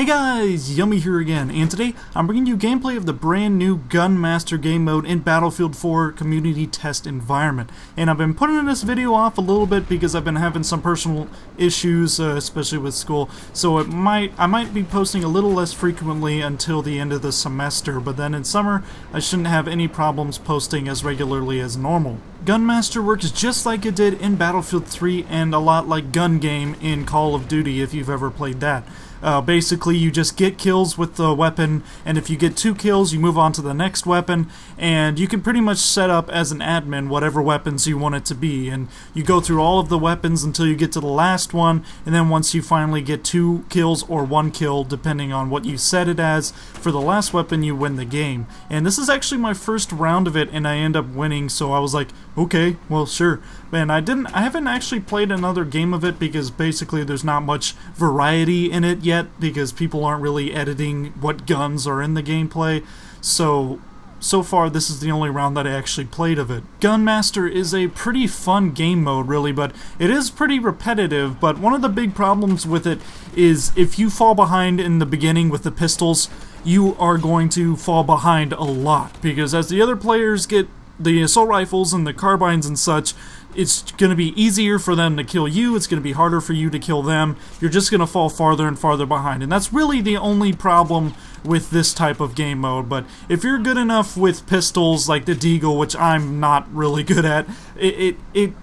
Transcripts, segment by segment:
Hey guys, Yummy here again, and today I'm bringing you gameplay of the brand new Gunmaster game mode in Battlefield 4 community test environment. And I've been putting this video off a little bit because I've been having some personal issues, especially with school, so I might be posting a little less frequently until the end of the semester, but then in summer I shouldn't have any problems posting as regularly as normal. Gunmaster works just like it did in Battlefield 3 and a lot like Gun Game in Call of Duty if you've ever played that. Basically, you just get kills with the weapon, and if you get 2 kills, you move on to the next weapon, and you can pretty much set up as an admin whatever weapons you want it to be, and you go through all of the weapons until you get to the last one, and then once you finally get 2 kills or 1 kill, depending on what you set it as, for the last weapon, you win the game. And this is actually my first round of it, and I end up winning, so I was like, okay, well, sure. And I haven't actually played another game of it because basically there's not much variety in it yet because people aren't really editing what guns are in the gameplay. So far this is the only round that I actually played of it. Gunmaster is a pretty fun game mode really, but it is pretty repetitive. But one of the big problems with it is if you fall behind in the beginning with the pistols, you are going to fall behind a lot because as the other players get the assault rifles and the carbines and such, it's going to be easier for them to kill you, it's going to be harder for you to kill them, you're just going to fall farther and farther behind. And that's really the only problem with this type of game mode. But if you're good enough with pistols like the Deagle, which I'm not really good at, it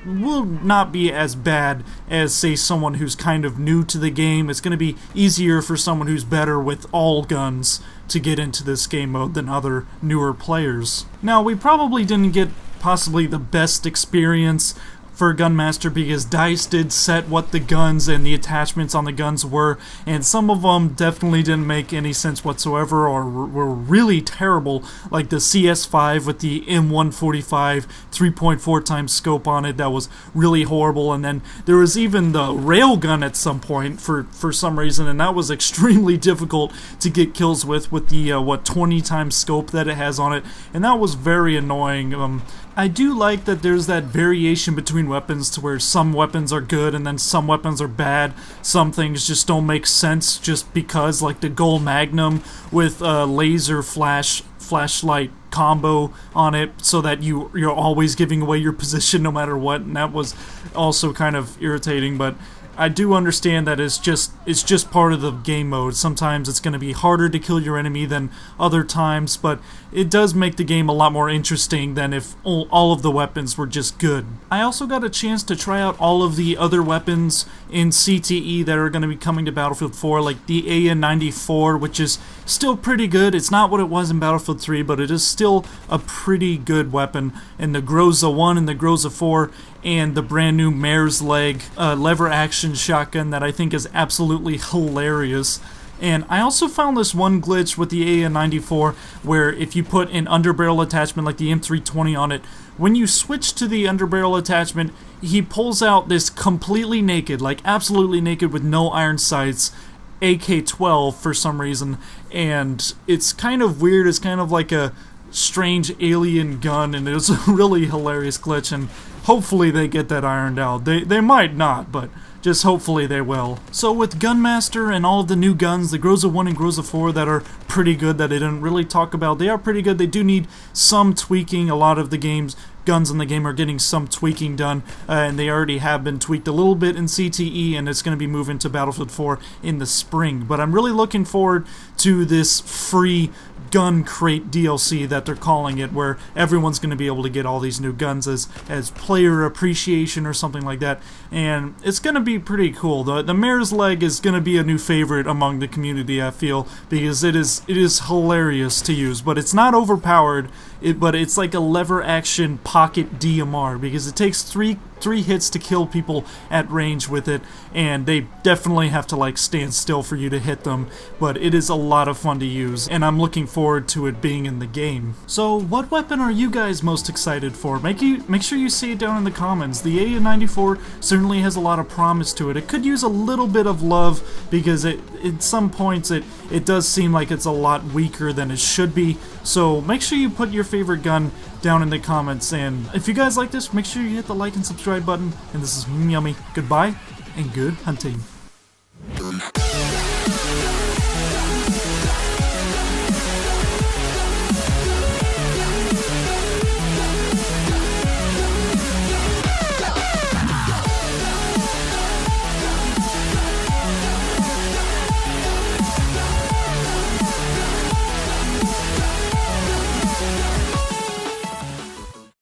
will not be as bad as, say, someone who's kind of new to the game. It's going to be easier for someone who's better with all guns to get into this game mode than other newer players. Now, we probably didn't get possibly the best experience for Gunmaster because DICE did set what the guns and the attachments on the guns were, and some of them definitely didn't make any sense whatsoever or were really terrible, like the CS5 with the M145 3.4 times scope on it. That was really horrible. And then there was even the railgun at some point for some reason, and that was extremely difficult to get kills with the 20 times scope that it has on it, and that was very annoying. I do like that there's that variation between weapons to where some weapons are good and then some weapons are bad. Some things just don't make sense just because, like the Gold Magnum with laser flashlight combo on it, so that you're always giving away your position no matter what, and that was also kind of irritating. But I do understand that it's just part of the game mode. Sometimes it's going to be harder to kill your enemy than other times, but it does make the game a lot more interesting than if all of the weapons were just good. I also got a chance to try out all of the other weapons in CTE that are going to be coming to Battlefield 4, like the AN-94, which is still pretty good. It's not what it was in Battlefield 3, but it is still a pretty good weapon. And the Groza 1 and the Groza 4 and the brand new Mare's Leg lever action shotgun that I think is absolutely hilarious. And I also found this one glitch with the AN-94 where if you put an underbarrel attachment like the M320 on it, when you switch to the underbarrel attachment, he pulls out this completely naked, like absolutely naked with no iron sights, AK-12 for some reason, and it's kind of weird. It's kind of like a strange alien gun, and it was a really hilarious glitch, and hopefully they get that ironed out. They might not, but just hopefully they will. So with Gunmaster and all of the new guns, the Groza 1 and Groza 4 that are pretty good that I didn't really talk about, they are pretty good. They do need some tweaking. A lot of the guns in the game are getting some tweaking done, and they already have been tweaked a little bit in CTE, and it's going to be moving to Battlefield 4 in the spring. But I'm really looking forward to this free gun crate DLC that they're calling it, where everyone's going to be able to get all these new guns as player appreciation or something like that, and it's going to be pretty cool. The Mare's Leg is going to be a new favorite among the community, I feel, because it is hilarious to use, but it's not overpowered. But it's like a lever action pocket DMR because it takes three hits to kill people at range with it, and they definitely have to like stand still for you to hit them. But it is a lot of fun to use, and I'm looking forward to it being in the game. So what weapon are you guys most excited for? Make sure you see it down in the comments. The AN-94 certainly has a lot of promise to it. It could use a little bit of love because at some points it does seem like it's a lot weaker than it should be. So make sure you put your favorite gun down in the comments, and if you guys like this, make sure you hit the like and subscribe button. And this is Yummy. Goodbye and good hunting.